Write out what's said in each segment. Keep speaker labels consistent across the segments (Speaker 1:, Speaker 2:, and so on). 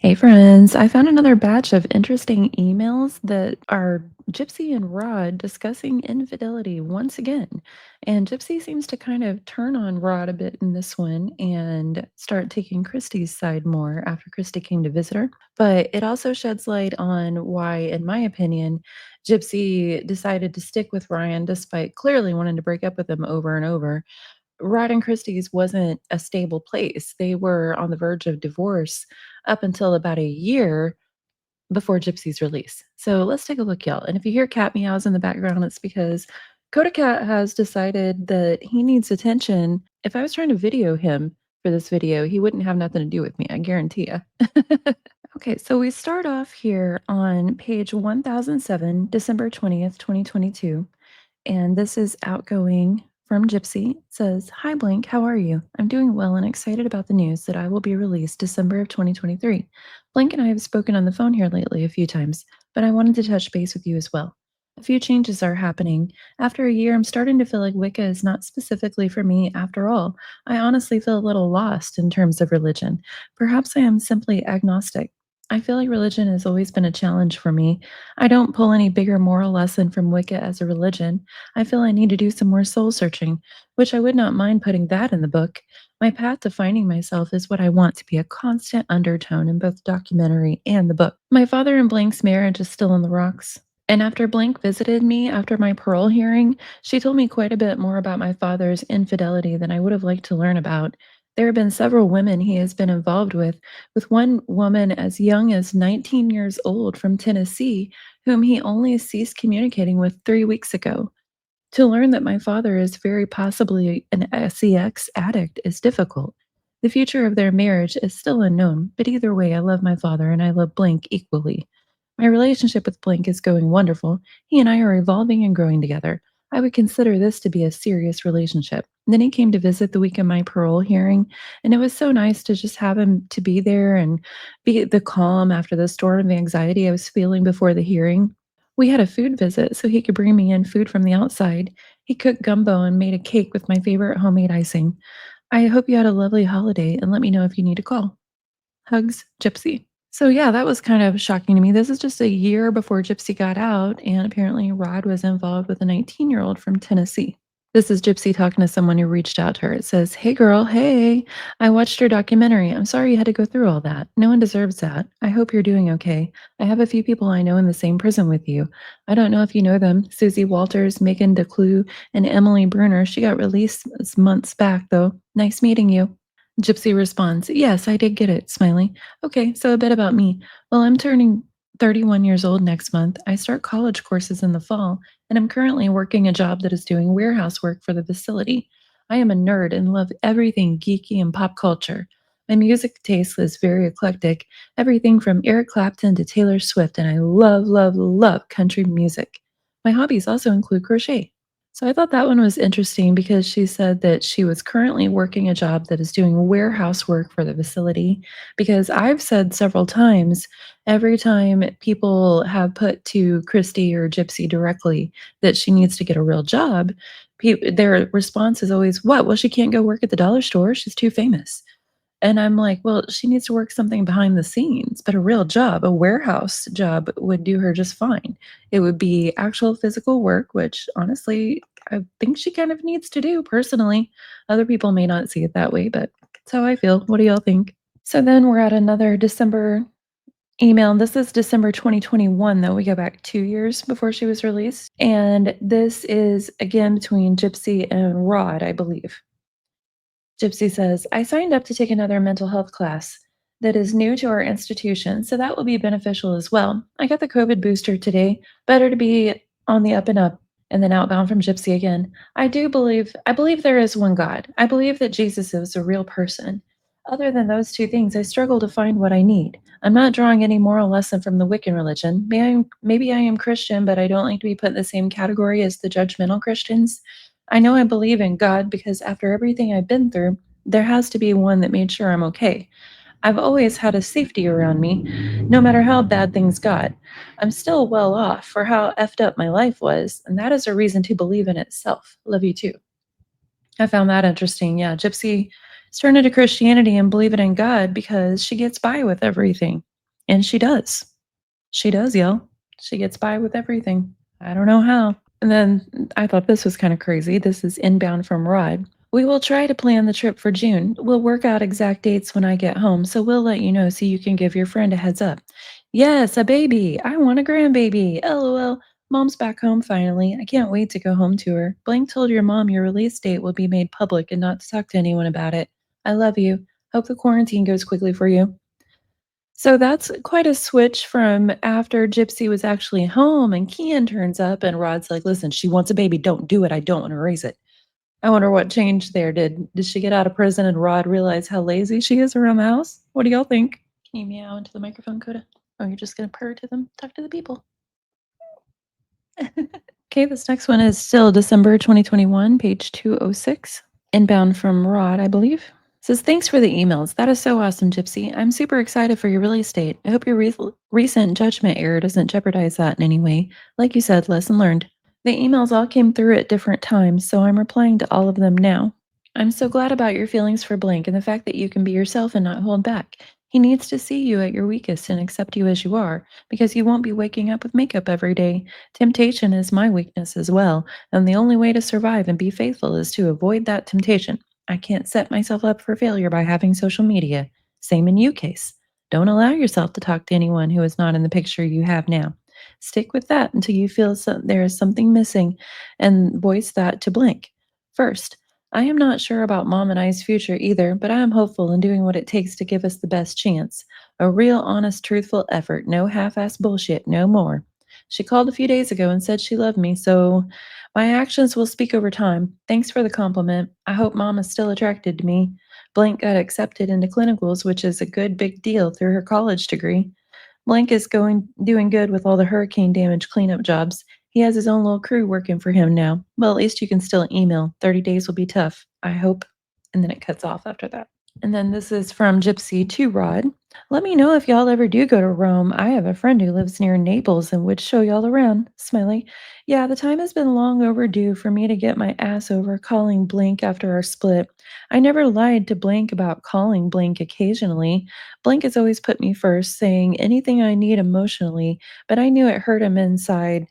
Speaker 1: Hey friends, I found another batch of interesting emails that are Gypsy and Rod discussing infidelity once again. And Gypsy seems to kind of turn on Rod a bit in this one and start taking Christy's side more after Christy came to visit her. But it also sheds light on why, in my opinion, Gypsy decided to stick with Ryan despite clearly wanting to break up with him over and over. Rod and Christie's wasn't a stable place. They were on the verge of divorce up until about a year before Gypsy's release. So let's take a look, y'all. And if you hear cat meows in the background, it's because Coda Cat has decided that he needs attention. If I was trying to video him for this video, he wouldn't have nothing to do with me, I guarantee you. Okay, so we start off here on page 1007, December 20th, 2022. And this is outgoing from Gypsy. It says, "Hi, Blink. How are you? I'm doing well and excited about the news that I will be released December of 2023. Blink and I have spoken on the phone here lately a few times, but I wanted to touch base with you as well. A few changes are happening. After a year, I'm starting to feel like Wicca is not specifically for me after all. I honestly feel a little lost in terms of religion. Perhaps I am simply agnostic. I feel like religion has always been a challenge for me. I don't pull any bigger moral lesson from Wicca as a religion. I feel I need to do some more soul searching, which I would not mind putting that in the book. My path to finding myself is what I want to be a constant undertone in both documentary and the book. My father and Blank's marriage is still on the rocks. And after Blank visited me after my parole hearing, she told me quite a bit more about my father's infidelity than I would have liked to learn about. There have been several women he has been involved with one woman as young as 19 years old from Tennessee, whom he only ceased communicating with 3 weeks ago. To learn that my father is very possibly an sex addict is difficult. The future of their marriage is still unknown, but either way, I love my father and I love Blink equally. My relationship with Blink is going wonderful. He and I are evolving and growing together. I would consider this to be a serious relationship. Then he came to visit the week of my parole hearing, and it was so nice to just have him to be there and be the calm after the storm of anxiety I was feeling before the hearing. We had a food visit so he could bring me in food from the outside. He cooked gumbo and made a cake with my favorite homemade icing. I hope you had a lovely holiday and let me know if you need a call. Hugs, Gypsy. So, yeah, that was kind of shocking to me. This is just a year before Gypsy got out, and apparently Rod was involved with a 19-year-old from Tennessee. This is Gypsy talking to someone who reached out to her. It says, "Hey girl, hey, I watched your documentary. I'm sorry you had to go through all that. No one deserves that. I hope you're doing okay. I have a few people I know in the same prison with you. I don't know if you know them, Susie Walters, Megan DeClue, and Emily Bruner. She got released months back, though. Nice meeting you." Gypsy responds, "Yes, I did get it," smiling. "Okay, so a bit about me. Well, I'm turning 31 years old next month. I start college courses in the fall, and I'm currently working a job that is doing warehouse work for the facility. I am a nerd and love everything geeky and pop culture. My music taste is very eclectic, everything from Eric Clapton to Taylor Swift, and I love, love, love country music. My hobbies also include crochet. So I thought that one was interesting because she said that she was currently working a job that is doing warehouse work for the facility. Because I've said several times, every time people have put to Christy or Gypsy directly that she needs to get a real job, their response is always, "What? Well, she can't go work at the dollar store. She's too famous." And I'm like, "Well, she needs to work something behind the scenes, but a real job, a warehouse job would do her just fine. It would be actual physical work, which honestly, I think she kind of needs to do personally. Other people may not see it that way, but that's how I feel. What do y'all think?" So then we're at another December email. This is December 2021, though. We go back 2 years before she was released. And this is again between Gypsy and Rod, I believe. Gypsy says, "I signed up to take another mental health class that is new to our institution, so that will be beneficial as well. I got the COVID booster today. Better to be on the up and up." And then outbound from Gypsy again. I believe there is one God. I believe that Jesus is a real person. Other than those two things, I struggle to find what I need. I'm not drawing any moral lesson from the Wiccan religion. Maybe I am Christian, but I don't like to be put in the same category as the judgmental Christians. I know I believe in God because after everything I've been through, there has to be one that made sure I'm okay. I've always had a safety around me, no matter how bad things got. I'm still well off for how effed up my life was, and that is a reason to believe in itself. Love you too. I found that interesting. Yeah, Gypsy is turned into Christianity and believing in God because she gets by with everything. And she does. She does, y'all. She gets by with everything. I don't know how. And then I thought this was kind of crazy. This is inbound from Rod. We will try to plan the trip for June. We'll work out exact dates when I get home, so we'll let you know so you can give your friend a heads up. Yes, a baby. I want a grandbaby. LOL. Mom's back home finally. I can't wait to go home to her. Blank told your mom your release date will be made public and not to talk to anyone about it. I love you. Hope the quarantine goes quickly for you. So that's quite a switch from after Gypsy was actually home and Kian turns up and Rod's like, "Listen, she wants a baby. Don't do it. I don't want to raise it." I wonder what changed there. Did she get out of prison and Rod realize how lazy she is around the house? What do y'all think? Can you meow into the microphone, Coda? Oh, you're just gonna purr to them? Talk to the people. Okay, this next one is still December 2021, page 206. Inbound from Rod, I believe. Says, thanks for the emails. That is so awesome, Gypsy. I'm super excited for your release date. I hope your recent judgment error doesn't jeopardize that in any way. Like you said, lesson learned. The emails all came through at different times, so I'm replying to all of them now. I'm so glad about your feelings for Blank and the fact that you can be yourself and not hold back. He needs to see you at your weakest and accept you as you are, because you won't be waking up with makeup every day. Temptation is my weakness as well, and the only way to survive and be faithful is to avoid that temptation. I can't set myself up for failure by having social media. Same in you case. Don't allow yourself to talk to anyone who is not in the picture you have now. Stick with that until you feel there is something missing and voice that to Blank. First, I am not sure about Mom and I's future either, but I am hopeful in doing what it takes to give us the best chance. A real, honest, truthful effort. No half assed bullshit, no more. She called a few days ago and said she loved me, so my actions will speak over time. Thanks for the compliment. I hope Mom is still attracted to me. Blank got accepted into clinicals, which is a good big deal through her college degree. Blank is doing good with all the hurricane damage cleanup jobs. He has his own little crew working for him now. Well, at least you can still email. 30 days will be tough, I hope. And then it cuts off after that. And then this is from Gypsy to Rod. Let me know if y'all ever do go to Rome. I have a friend who lives near Naples and would show y'all around. Smiley. Yeah, the time has been long overdue for me to get my ass over calling Blink after our split. I never lied to Blink about calling Blink occasionally. Blink has always put me first, saying anything I need emotionally, but I knew it hurt him inside.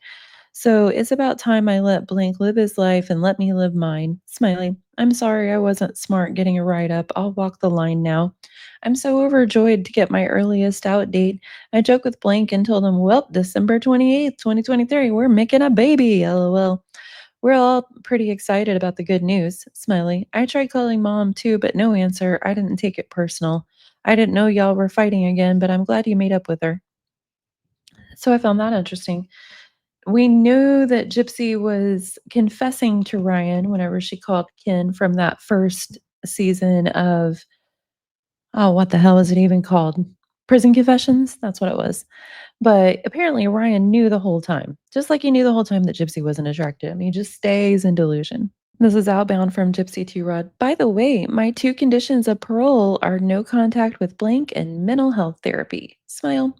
Speaker 1: So it's about time I let Blink live his life and let me live mine. Smiley. I'm sorry I wasn't smart getting a ride up. I'll walk the line now. I'm so overjoyed to get my earliest out date. I joked with Blink and told him, well, December 28th, 2023, we're making a baby. LOL. We're all pretty excited about the good news. Smiley. I tried calling Mom too, but no answer. I didn't take it personal. I didn't know y'all were fighting again, but I'm glad you made up with her. So I found that interesting. We knew that Gypsy was confessing to Ryan whenever she called Ken from that first season of, oh, what the hell is it even called? Prison Confessions? That's what it was. But apparently Ryan knew the whole time, just like he knew the whole time that Gypsy wasn't attracted to him. He just stays in delusion. This is outbound from Gypsy to Rod. By the way, my two conditions of parole are no contact with Blank and mental health therapy. Smile.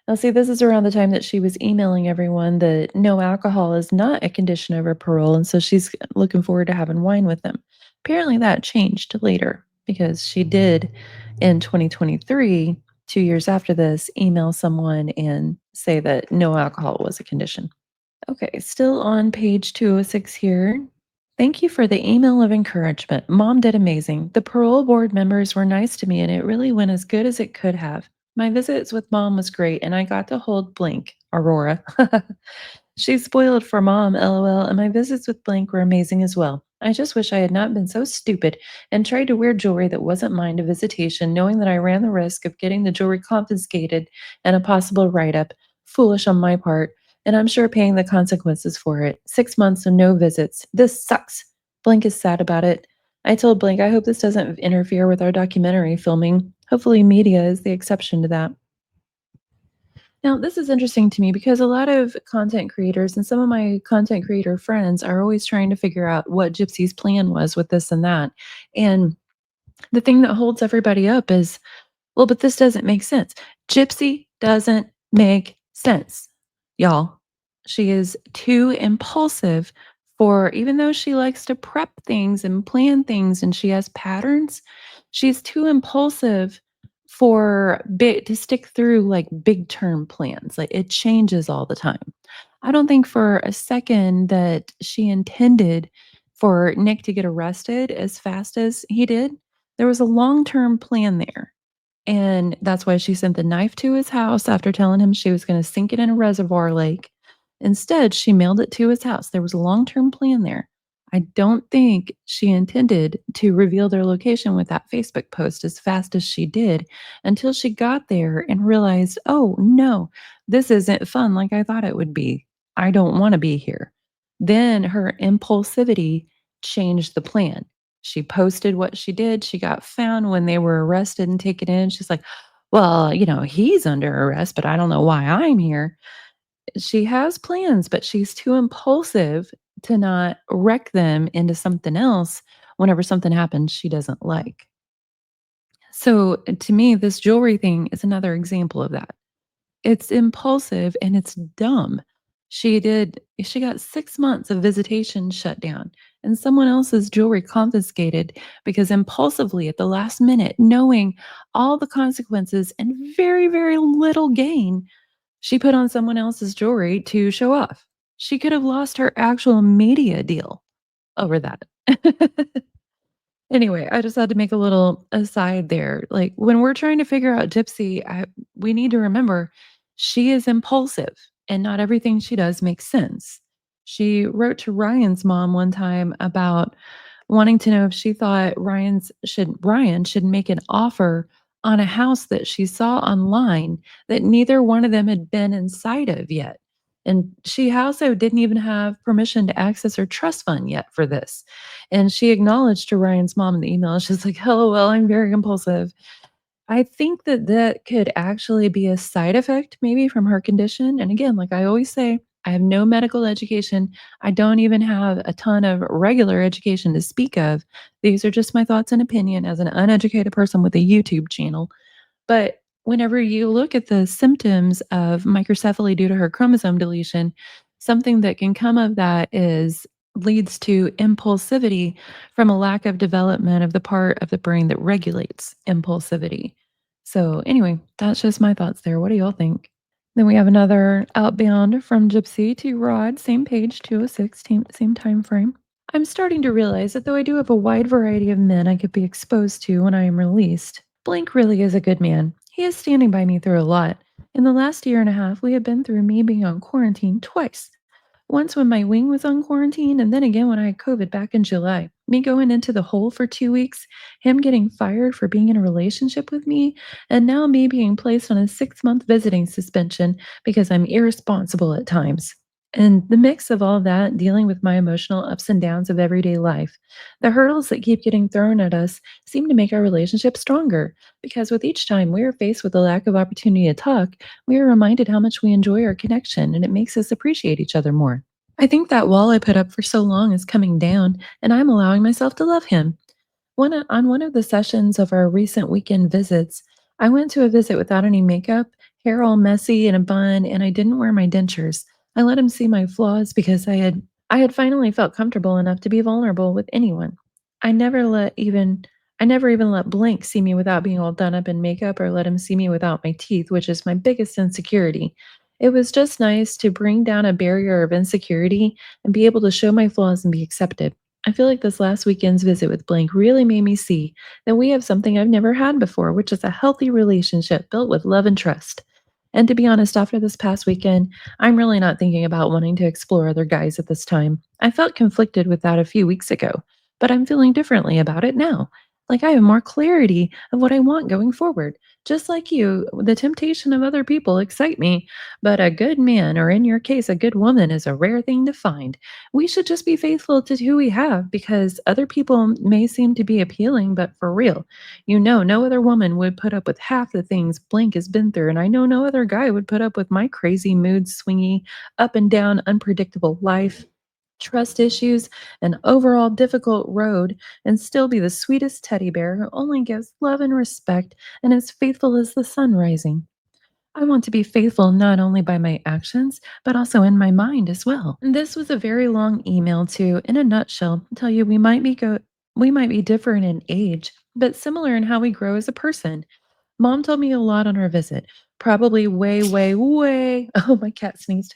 Speaker 1: Now, see, this is around the time that she was emailing everyone that no alcohol is not a condition of her parole. And so she's looking forward to having wine with them. Apparently, that changed later because she did in 2023, 2 years after this, email someone and say that no alcohol was a condition. Okay, still on page 206 here. Thank you for the email of encouragement. Mom did amazing. The parole board members were nice to me and it really went as good as it could have. My visits with mom was great and I got to hold Blink, Aurora. She's spoiled for mom, lol, and my visits with Blink were amazing as well. I just wish I had not been so stupid and tried to wear jewelry that wasn't mine to visitation, knowing that I ran the risk of getting the jewelry confiscated and a possible write up. Foolish on my part, and I'm sure paying the consequences for it. 6 months and no visits. This sucks. Blink is sad about it. I told Blink I hope this doesn't interfere with our documentary filming. Hopefully, media is the exception to that. Now, this is interesting to me because a lot of content creators and some of my content creator friends are always trying to figure out what Gypsy's plan was with this and that. And the thing that holds everybody up is, well, but this doesn't make sense. Gypsy doesn't make sense, y'all. She is too impulsive for, even though she likes to prep things and plan things and she has patterns, she's too impulsive for big to stick through, like, big term plans, like, it changes all the time. I don't think for a second that she intended for Nick to get arrested as fast as he did. There was a long-term plan there, and that's why she sent the knife to his house after telling him she was gonna sink it in a reservoir lake. Instead, she mailed it to his house. There was a long-term plan there. I don't think she intended to reveal their location with that Facebook post as fast as she did until she got there and realized, "Oh, no, this isn't fun like I thought it would be. I don't wanna be here." Then her impulsivity changed the plan. She posted what she did. She got found when they were arrested and taken in. She's like, "Well, he's under arrest, but I don't know why I'm here." She has plans, but she's too impulsive to not wreck them into something else whenever something happens she doesn't like. So, to me, this jewelry thing is another example of that. It's impulsive and it's dumb. She got 6 months of visitation shut down and someone else's jewelry confiscated because impulsively at the last minute, knowing all the consequences and very, very little gain, she put on someone else's jewelry to show off. She could have lost her actual media deal over that. Anyway, I just had to make a little aside there. Like, when we're trying to figure out Gypsy, we need to remember she is impulsive and not everything she does makes sense. She wrote to Ryan's mom one time about wanting to know if she thought Ryan should make an offer on a house that she saw online that neither one of them had been inside of yet. And she also didn't even have permission to access her trust fund yet for this. And she acknowledged to Ryan's mom in the email, she's like, "LOL, I'm very impulsive." I think that that could actually be a side effect maybe from her condition. And again, like I always say, I have no medical education. I don't even have a ton of regular education to speak of. These are just my thoughts and opinion as an uneducated person with a YouTube channel. But whenever you look at the symptoms of microcephaly due to her chromosome deletion, something that can come of that is leads to impulsivity from a lack of development of the part of the brain that regulates impulsivity. So anyway, that's just my thoughts there. What do y'all think? Then we have another outbound from Gypsy to Rod, same page, 206, same time frame. I'm starting to realize that though I do have a wide variety of men I could be exposed to when I am released, Blake really is a good man. He is standing by me through a lot. In the last year and a half, we have been through me being on quarantine twice. Once when my wing was on quarantine, and then again when I had COVID back in July. Me going into the hole for 2 weeks, him getting fired for being in a relationship with me, and now me being placed on a 6 month visiting suspension because I'm irresponsible at times. And the mix of all that, dealing with my emotional ups and downs of everyday life, the hurdles that keep getting thrown at us seem to make our relationship stronger because with each time we are faced with a lack of opportunity to talk, we are reminded how much we enjoy our connection and it makes us appreciate each other more. I think that wall I put up for so long is coming down, and I'm allowing myself to love him. On one of the sessions of our recent weekend visits, I went to a visit without any makeup, hair all messy in a bun, and I didn't wear my dentures. I let him see my flaws because I had finally felt comfortable enough to be vulnerable with anyone. I never let even I never even let Blink see me without being all done up in makeup or let him see me without my teeth, which is my biggest insecurity. It was just nice to bring down a barrier of insecurity and be able to show my flaws and be accepted. I feel like this last weekend's visit with Blank really made me see that we have something I've never had before, which is a healthy relationship built with love and trust. And to be honest, after this past weekend, I'm really not thinking about wanting to explore other guys at this time. I felt conflicted with that a few weeks ago, but I'm feeling differently about it now. Like I have more clarity of what I want going forward. Just like you, the temptation of other people excite me, but a good man, or in your case, a good woman, is a rare thing to find. We should just be faithful to who we have because other people may seem to be appealing, but for real, no other woman would put up with half the things Blink has been through. And I know no other guy would put up with my crazy mood swingy, up and down, unpredictable life, trust issues, an overall difficult road, and still be the sweetest teddy bear who only gives love and respect and is faithful as the sun rising. I want to be faithful not only by my actions, but also in my mind as well. And this was a very long email to, in a nutshell, tell you we might be different in age, but similar in how we grow as a person. Mom told me a lot on our visit. Probably way, way, way. Oh, my cat sneezed.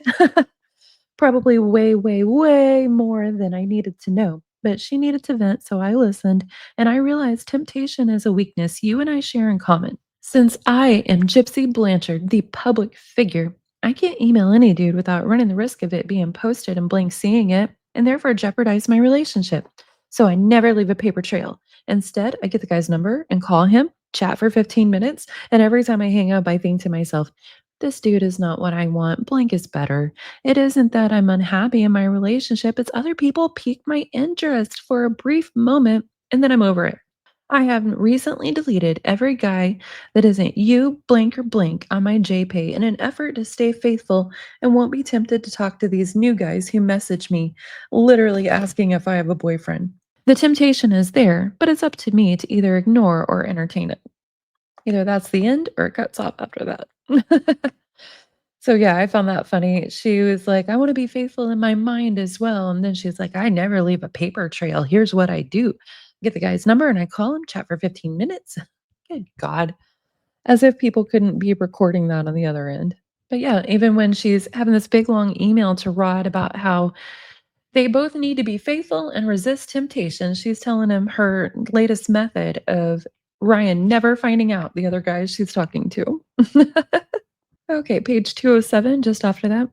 Speaker 1: Probably way, way, way more than I needed to know. But she needed to vent, so I listened, and I realized temptation is a weakness you and I share in common. Since I am Gypsy Blanchard, the public figure, I can't email any dude without running the risk of it being posted and Blank seeing it, and therefore jeopardize my relationship. So I never leave a paper trail. Instead, I get the guy's number and call him, chat for 15 minutes, and every time I hang up, I think to myself, this dude is not what I want. Blank is better. It isn't that I'm unhappy in my relationship, it's other people pique my interest for a brief moment, and then I'm over it. I have recently deleted every guy that isn't you, blank or blank, on my JPay in an effort to stay faithful and won't be tempted to talk to these new guys who message me, literally asking if I have a boyfriend. The temptation is there, but it's up to me to either ignore or entertain it. Either that's the end or it cuts off after that. So, yeah, I found that funny. She was like, "I wanna be faithful in my mind as well," and then she's like, "I never leave a paper trail. Here's what I do. Get the guy's number and I call him, chat for 15 minutes." Good God. As if people couldn't be recording that on the other end. But, yeah, even when she's having this big, long email to Rod about how they both need to be faithful and resist temptation, she's telling him her latest method of Ryan never finding out the other guys she's talking to. Okay, page 207, just after that.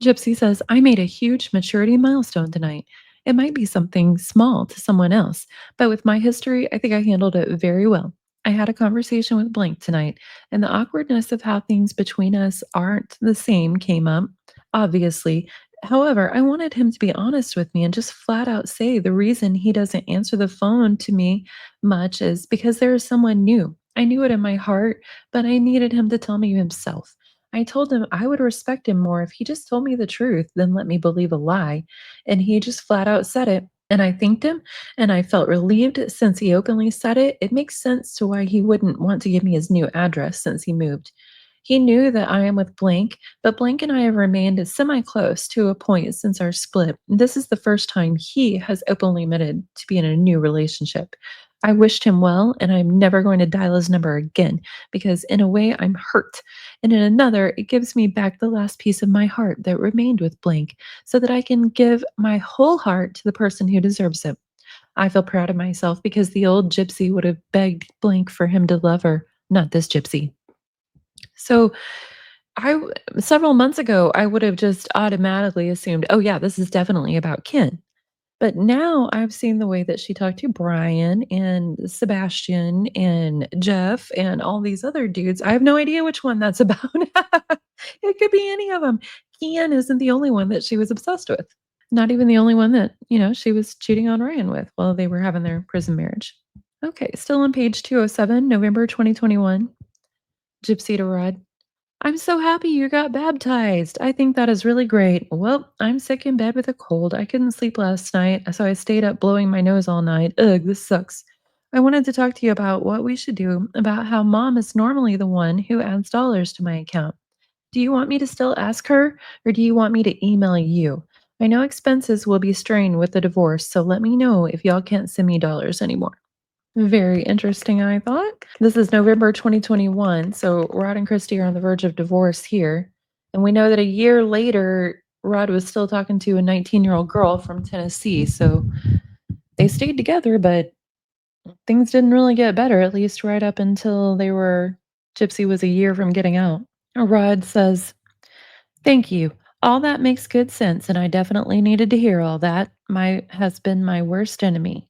Speaker 1: Gypsy says, I made a huge maturity milestone tonight. It might be something small to someone else, but with my history, I think I handled it very well. I had a conversation with Blank tonight, and the awkwardness of how things between us aren't the same came up, obviously. However, I wanted him to be honest with me and just flat out say the reason he doesn't answer the phone to me much is because there is someone new. I knew it in my heart, but I needed him to tell me himself. I told him I would respect him more if he just told me the truth than let me believe a lie. And he just flat out said it. And I thanked him and I felt relieved since he openly said it. It makes sense to why he wouldn't want to give me his new address since he moved. He knew that I am with Blank, but Blank and I have remained semi close to a point since our split. This is the first time he has openly admitted to be in a new relationship. I wished him well, and I'm never going to dial his number again because, in a way, I'm hurt. And in another, it gives me back the last piece of my heart that remained with Blank so that I can give my whole heart to the person who deserves it. I feel proud of myself because the old gypsy would have begged Blank for him to love her, not this gypsy. So, several months ago, I would have just automatically assumed, oh, yeah, this is definitely about Ken. But now I've seen the way that she talked to Brian and Sebastian and Jeff and all these other dudes. I have no idea which one that's about. It could be any of them. Kian isn't the only one that she was obsessed with. Not even the only one that, she was cheating on Ryan with while they were having their prison marriage. Okay, still on page 207, November 2021. Gypsy to Rod. I'm so happy you got baptized. I think that is really great. Well, I'm sick in bed with a cold. I couldn't sleep last night, so I stayed up blowing my nose all night. Ugh, this sucks. I wanted to talk to you about what we should do about how mom is normally the one who adds dollars to my account. Do you want me to still ask her, or do you want me to email you? I know expenses will be strained with the divorce, so let me know if y'all can't send me dollars anymore. Very interesting, I thought. This is November 2021, so Rod and Christy are on the verge of divorce here. And we know that a year later, Rod was still talking to a 19-year-old girl from Tennessee, so they stayed together, but things didn't really get better, at least right up until Gypsy was a year from getting out. Rod says, Thank you. All that makes good sense, and I definitely needed to hear all that. My has been my worst enemy.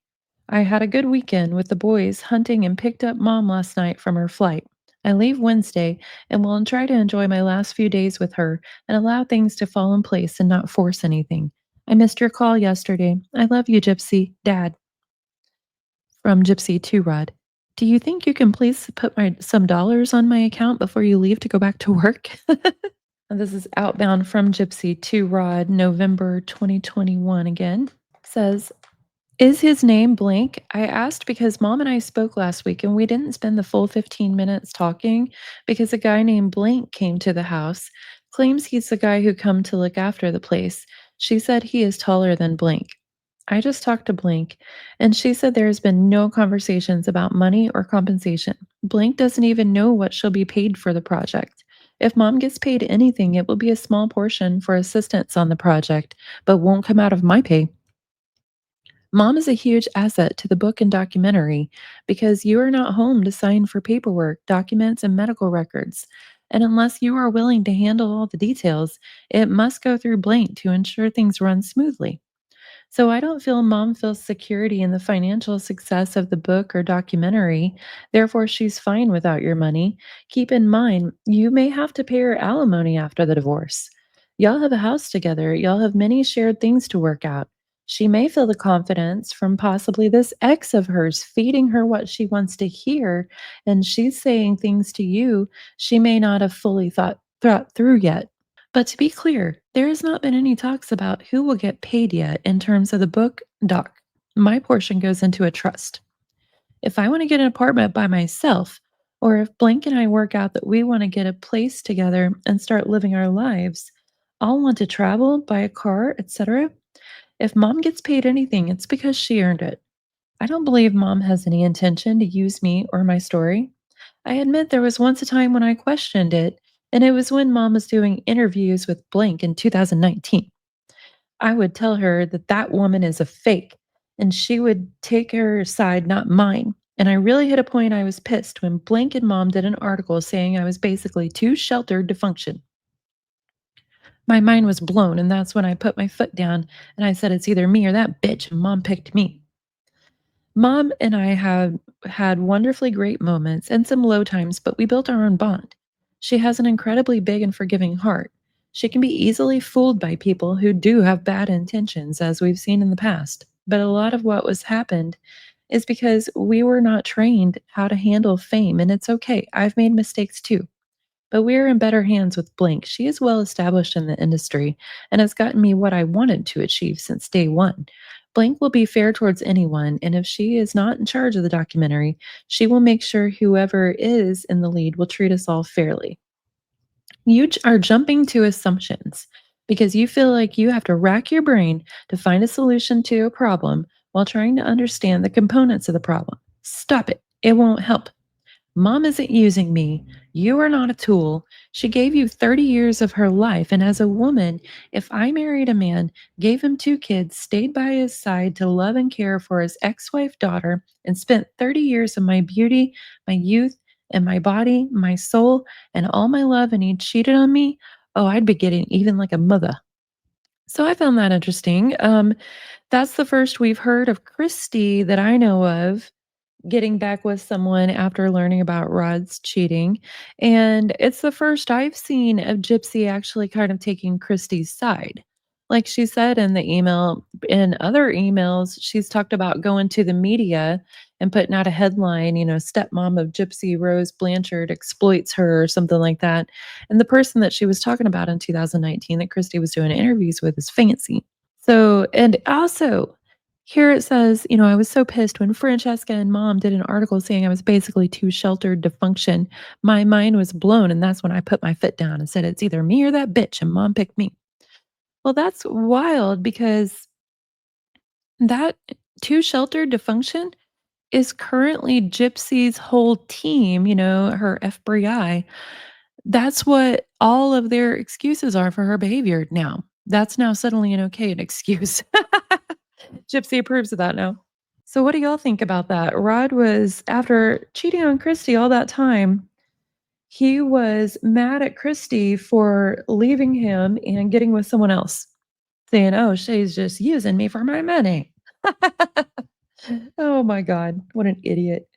Speaker 1: I had a good weekend with the boys hunting and picked up mom last night from her flight. I leave Wednesday and will try to enjoy my last few days with her and allow things to fall in place and not force anything. I missed your call yesterday. I love you, Gypsy. Dad. From Gypsy to Rod. Do you think you can please put some dollars on my account before you leave to go back to work? And this is outbound from Gypsy to Rod, November 2021 again. Says, is his name blank? I asked because mom and I spoke last week and we didn't spend the full 15 minutes talking because a guy named Blank came to the house, claims he's the guy who come to look after the place. She said he is taller than Blank. I just talked to Blank and she said there has been no conversations about money or compensation. Blank doesn't even know what she'll be paid for the project. If mom gets paid anything, it will be a small portion for assistance on the project, but won't come out of my pay. Mom is a huge asset to the book and documentary because you are not home to sign for paperwork, documents, and medical records. And unless you are willing to handle all the details, it must go through Blank to ensure things run smoothly. So I don't feel mom feels security in the financial success of the book or documentary. Therefore, she's fine without your money. Keep in mind, you may have to pay her alimony after the divorce. Y'all have a house together. Y'all have many shared things to work out. She may feel the confidence from possibly this ex of hers feeding her what she wants to hear, and she's saying things to you she may not have fully thought through yet. But to be clear, there has not been any talks about who will get paid yet in terms of the book doc. My portion goes into a trust. If I want to get an apartment by myself, or if Blank and I work out that we want to get a place together and start living our lives, I'll want to travel, buy a car, etc. If mom gets paid anything, it's because she earned it. I don't believe mom has any intention to use me or my story. I admit there was once a time when I questioned it, and it was when mom was doing interviews with Blank in 2019. I would tell her that that woman is a fake, and she would take her side, not mine. And I really hit a point I was pissed when Blank and mom did an article saying I was basically too sheltered to function. My mind was blown, and that's when I put my foot down and I said, it's either me or that bitch, and mom picked me. Mom and I have had wonderfully great moments and some low times, but we built our own bond. She has an incredibly big and forgiving heart. She can be easily fooled by people who do have bad intentions, as we've seen in the past. But a lot of what was happened is because we were not trained how to handle fame, and it's okay. I've made mistakes too. But we're in better hands with Blink. She is well established in the industry and has gotten me what I wanted to achieve since day one. Blink will be fair towards anyone, and if she is not in charge of the documentary, she will make sure whoever is in the lead will treat us all fairly. Are jumping to assumptions because you feel like you have to rack your brain to find a solution to a problem while trying to understand the components of the problem. Stop it. It won't help. Mom isn't using me. You are not a tool. She gave you 30 years of her life. And as a woman, if I married a man, gave him two kids, stayed by his side to love and care for his ex wife daughter, and spent 30 years of my beauty, my youth, and my body, my soul, and all my love, and he cheated on me, oh, I'd be getting even like a mother. So I found that interesting. That's the first we've heard of Christy that I know of getting back with someone after learning about Rod's cheating, and it's the first I've seen of Gypsy actually kind of taking Christy's side. Like she said in the email, in other emails, she's talked about going to the media and putting out a headline, stepmom of Gypsy Rose Blanchard exploits her or something like that. And the person that she was talking about in 2019 that Christy was doing interviews with is Fancy. So, and also, here it says, I was so pissed when Francesca and mom did an article saying I was basically too sheltered to function. My mind was blown. And that's when I put my foot down and said, it's either me or that bitch. And mom picked me. Well, that's wild because that too sheltered to function is currently Gypsy's whole team, her FBI. That's what all of their excuses are for her behavior now. That's now suddenly an excuse. Gypsy approves of that now. So what do y'all think about that? Rod was after cheating on Christy all that time, he was mad at Christy for leaving him and getting with someone else, saying, "Oh, she's just using me for my money." Oh my god, what an idiot.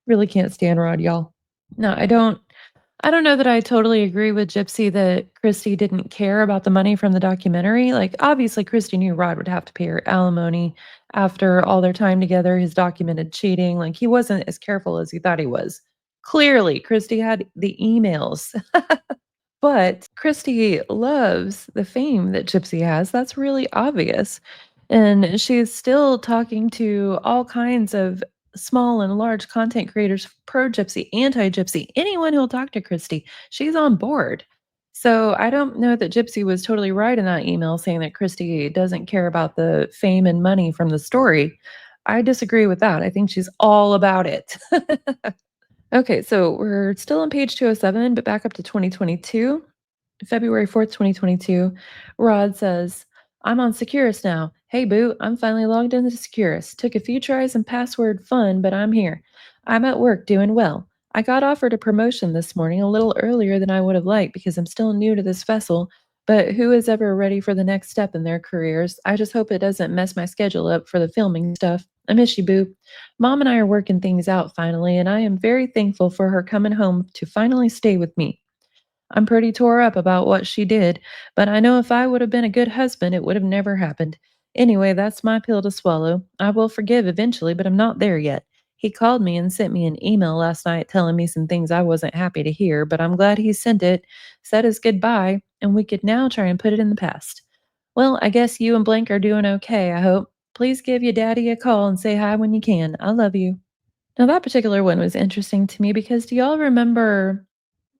Speaker 1: Really can't stand Rod, y'all. No, I don't know that I totally agree with Gypsy that Christy didn't care about the money from the documentary. Like, obviously, Christy knew Rod would have to pay her alimony after all their time together, his documented cheating. Like, he wasn't as careful as he thought he was. Clearly, Christy had the emails. But Christy loves the fame that Gypsy has. That's really obvious. And she's still talking to all kinds of small and large content creators, pro Gypsy, anti Gypsy, anyone who'll talk to Christy. She's on board. So I don't know that Gypsy was totally right in that email saying that Christy doesn't care about the fame and money from the story. I disagree with that. I think she's all about it. Okay, so we're still on page 207, but back up to 2022. February 4th, 2022. Rod says, I'm on Securus now. Hey, boo, I'm finally logged into Securus. Took a few tries and password fun, but I'm here. I'm at work doing well. I got offered a promotion this morning a little earlier than I would have liked because I'm still new to this vessel, but who is ever ready for the next step in their careers? I just hope it doesn't mess my schedule up for the filming stuff. I miss you, boo. Mom and I are working things out finally, and I am very thankful for her coming home to finally stay with me. I'm pretty tore up about what she did, but I know if I would have been a good husband, it would have never happened. Anyway, that's my pill to swallow. I will forgive eventually, but I'm not there yet. He called me and sent me an email last night telling me some things I wasn't happy to hear, but I'm glad he sent it, said his goodbye, and we could now try and put it in the past. Well, I guess you and Blank are doing okay, I hope. Please give your daddy a call and say hi when you can. I love you. Now, that particular one was interesting to me because do y'all remember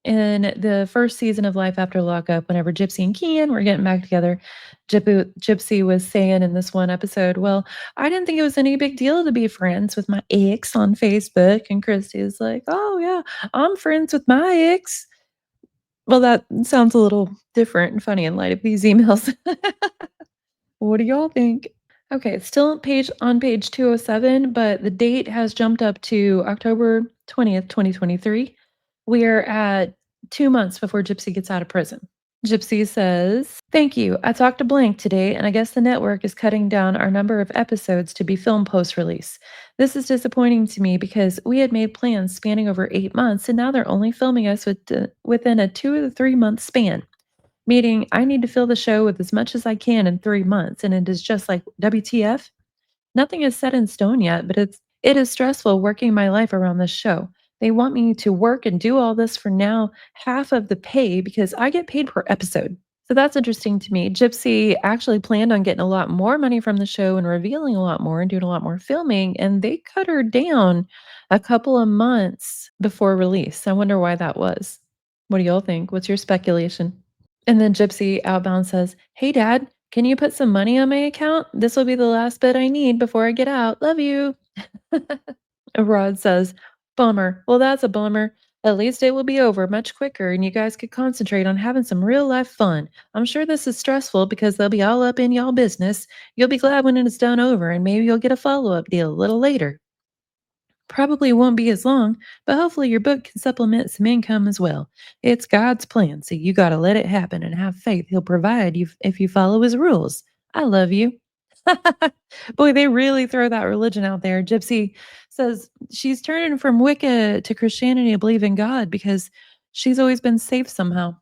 Speaker 1: in the first season of Life After Lockup, whenever Gypsy and Kian were getting back together, Gypsy was saying in this one episode, "Well, I didn't think it was any big deal to be friends with my ex on Facebook." And Christy is like, "Oh, yeah, I'm friends with my ex." Well, that sounds a little different and funny in light of these emails. What do y'all think? Okay, it's still on page 207, but the date has jumped up to October 20th, 2023. We are at 2 months before Gypsy gets out of prison. Gypsy says, "Thank you. I talked to Blank today, and I guess the network is cutting down our number of episodes to be filmed post-release. This is disappointing to me because we had made plans spanning over 8 months, and now they're only filming us within a 2 to 3 month span. Meaning, I need to fill the show with as much as I can in 3 months, and it is just like, WTF? Nothing is set in stone yet, but it is stressful working my life around this show. They want me to work and do all this for now half of the pay because I get paid per episode." So that's interesting to me. Gypsy actually planned on getting a lot more money from the show and revealing a lot more and doing a lot more filming, and they cut her down a couple of months before release. I wonder why that was. What do y'all think? What's your speculation? And then Gypsy outbound says, "Hey dad, can you put some money on my account? This will be the last bit I need before I get out. Love you." Rod says, "Bummer. Well, that's a bummer. At least it will be over much quicker and you guys could concentrate on having some real life fun. I'm sure this is stressful because they'll be all up in y'all business. You'll be glad when it's done over and maybe you'll get a follow-up deal a little later. Probably won't be as long, but hopefully your book can supplement some income as well. It's God's plan, so you got to let it happen and have faith He'll provide you if you follow His rules. I love you." Boy, they really throw that religion out there. Gypsy says she's turning from Wicca to Christianity to believe in God because she's always been safe somehow.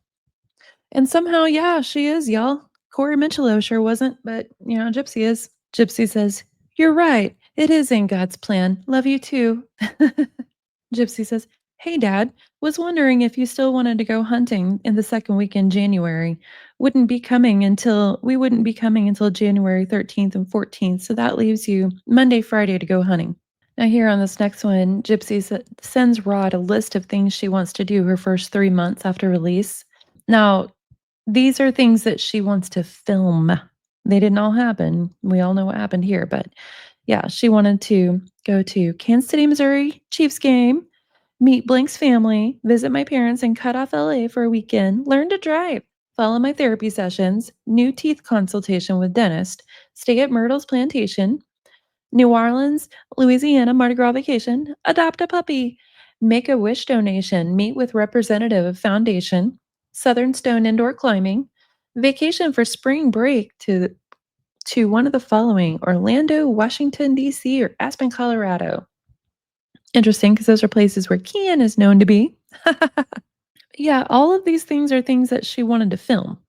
Speaker 1: And somehow, yeah, she is, y'all. Corey Michello sure wasn't, but Gypsy is. Gypsy says, "You're right. It is in God's plan. Love you too." Gypsy says, "Hey, Dad, was wondering if you still wanted to go hunting in the second week in January. We wouldn't be coming until January 13th and 14th, so that leaves you Monday, Friday to go hunting." Now, here on this next one, Gypsy sends Rod a list of things she wants to do her first 3 months after release. Now, these are things that she wants to film. They didn't all happen. We all know what happened here, but yeah, she wanted to go to Kansas City, Missouri, Chiefs game, meet Blank's family, visit my parents in Cutoff, LA for a weekend, learn to drive, follow my therapy sessions, new teeth consultation with dentist, stay at Myrtle's plantation, New Orleans, Louisiana Mardi Gras vacation, adopt a puppy, make a wish donation, meet with representative of foundation, Southern Stone indoor climbing, vacation for spring break to one of the following: Orlando, Washington, D.C., or Aspen, Colorado. Interesting because those are places where Kian is known to be. Yeah, all of these things are things that she wanted to film.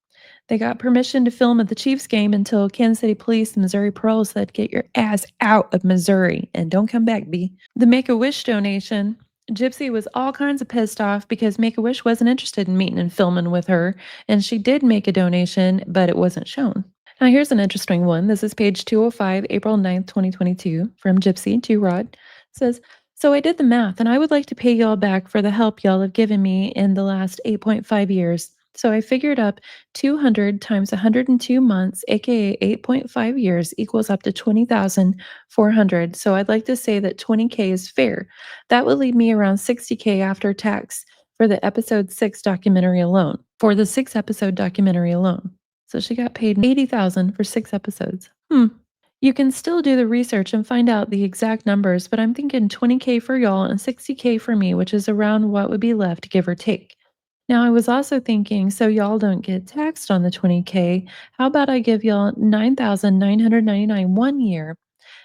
Speaker 1: They got permission to film at the Chiefs game until Kansas City Police and Missouri Parole said, "Get your ass out of Missouri and don't come back, B." The Make-A-Wish donation, Gypsy was all kinds of pissed off because Make-A-Wish wasn't interested in meeting and filming with her, and she did make a donation, but it wasn't shown. Now, here's an interesting one. This is page 205, April 9th, 2022, from Gypsy to Rod. It says, "So I did the math, and I would like to pay y'all back for the help y'all have given me in the last 8.5 years. So I figured up 200 times 102 months, aka 8.5 years, equals up to 20,400. So I'd like to say that 20K is fair. That would leave me around 60K after tax for the episode 6 documentary alone. For the 6 episode documentary alone. So she got paid 80,000 for 6 episodes. You can still do the research and find out the exact numbers, but I'm thinking 20K for y'all and 60K for me, which is around what would be left, give or take. Now, I was also thinking, so y'all don't get taxed on the 20K, how about I give y'all 9,999 one year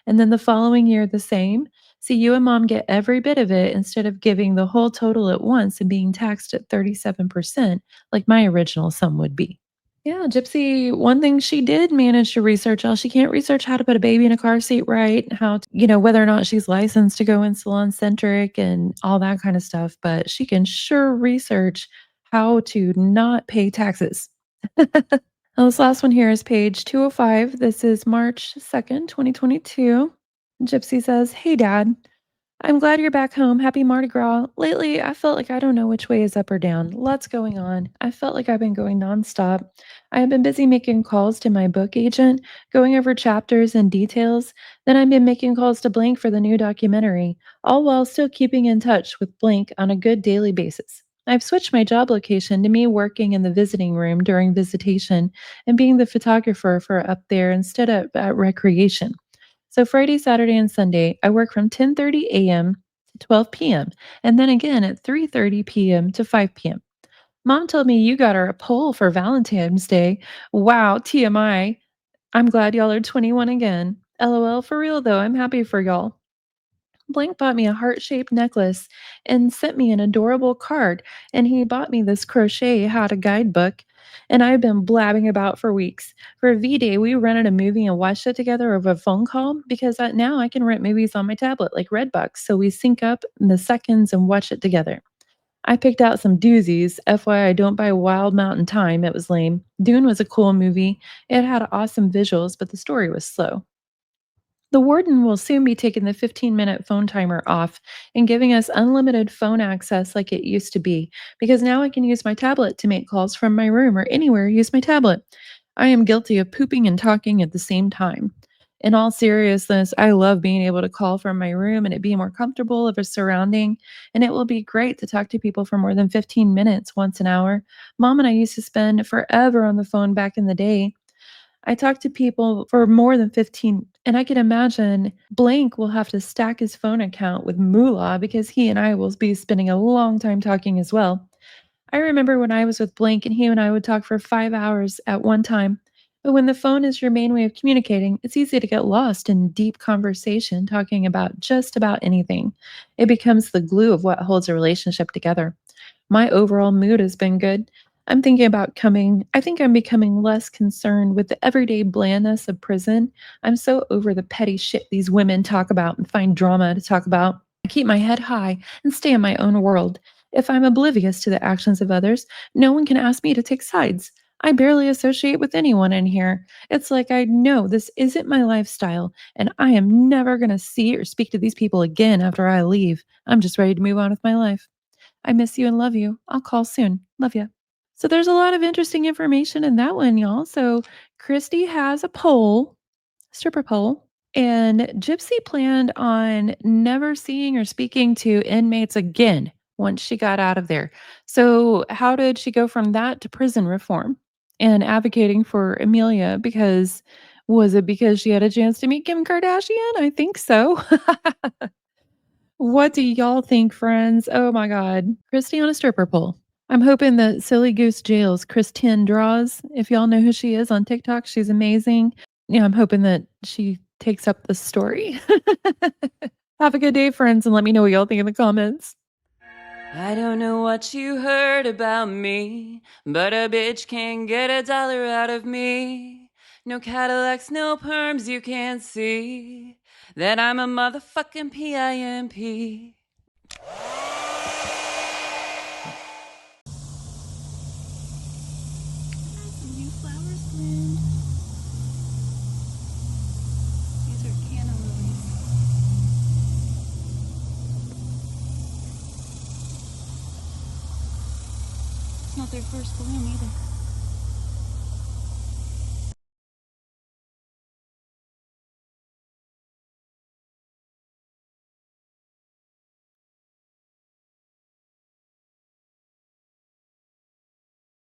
Speaker 1: and then the following year the same? See, you and mom get every bit of it instead of giving the whole total at once and being taxed at 37%, like my original sum would be. Yeah, Gypsy, one thing she did manage to research all she can't research how to put a baby in a car seat right, how to, whether or not she's licensed to go in salon centric and all that kind of stuff, but she can sure research how to not pay taxes. Now, this last one here is page 205. This is March 2nd, 2022. Gypsy says, "Hey, Dad. I'm glad you're back home. Happy Mardi Gras. Lately, I felt like I don't know which way is up or down. Lots going on. I felt like I've been going nonstop. I have been busy making calls to my book agent, going over chapters and details. Then I've been making calls to Blank for the new documentary, all while still keeping in touch with Blank on a good daily basis. I've switched my job location to me working in the visiting room during visitation and being the photographer for up there instead of at recreation. So Friday, Saturday, and Sunday, I work from 10:30 a.m. to 12 p.m. and then again at 3:30 p.m. to 5 p.m. Mom told me you got her a poll for Valentine's Day. Wow, TMI. I'm glad y'all are 21 again. LOL, for real though, I'm happy for y'all. Blank bought me a heart-shaped necklace and sent me an adorable card, and he bought me this crochet how-to guidebook, and I've been blabbing about for weeks. For V-Day, we rented a movie and watched it together over a phone call because now I can rent movies on my tablet like Redbox, so we sync up in the seconds and watch it together. I picked out some doozies. FYI, don't buy Wild Mountain Time. It was lame. Dune was a cool movie. It had awesome visuals, but the story was slow. The warden will soon be taking the 15-minute phone timer off and giving us unlimited phone access like it used to be, because now I can use my tablet to make calls from my room or anywhere use my tablet. I am guilty of pooping and talking at the same time. In all seriousness, I love being able to call from my room and it be more comfortable of a surrounding, and it will be great to talk to people for more than 15 minutes once an hour. Mom and I used to spend forever on the phone back in the day. I talk to people for more than 15, and I can imagine Blank will have to stack his phone account with Moolah because he and I will be spending a long time talking as well. I remember when I was with Blank and he and I would talk for 5 hours at one time. But when the phone is your main way of communicating, it's easy to get lost in deep conversation talking about just about anything. It becomes the glue of what holds a relationship together. My overall mood has been good. I think I'm becoming less concerned with the everyday blandness of prison. I'm so over the petty shit these women talk about and find drama to talk about. I keep my head high and stay in my own world. If I'm oblivious to the actions of others, no one can ask me to take sides. I barely associate with anyone in here. It's like I know this isn't my lifestyle, and I am never going to see or speak to these people again after I leave. I'm just ready to move on with my life. I miss you and love you. I'll call soon. Love ya. So there's a lot of interesting information in that one, y'all. So Christy has a poll, stripper pole, and Gypsy planned on never seeing or speaking to inmates again once she got out of there. So how did she go from that to prison reform and advocating for Amelia? Because was it because she had a chance to meet Kim Kardashian? I think so. What do y'all think, friends? Oh my God. Christy on a stripper pole. I'm hoping that Silly Goose Jails, Christine Draws, if y'all know who she is on TikTok, she's amazing. Yeah, I'm hoping that she takes up the story. Have a good day, friends, and let me know what y'all think in the comments.
Speaker 2: I don't know what you heard about me, but a bitch can't get $1 out of me. No Cadillacs, no perms, you can't see that I'm a motherfucking PIMP. Some new flowers bloomed. These are canna lilies. Smells not their first bloom either.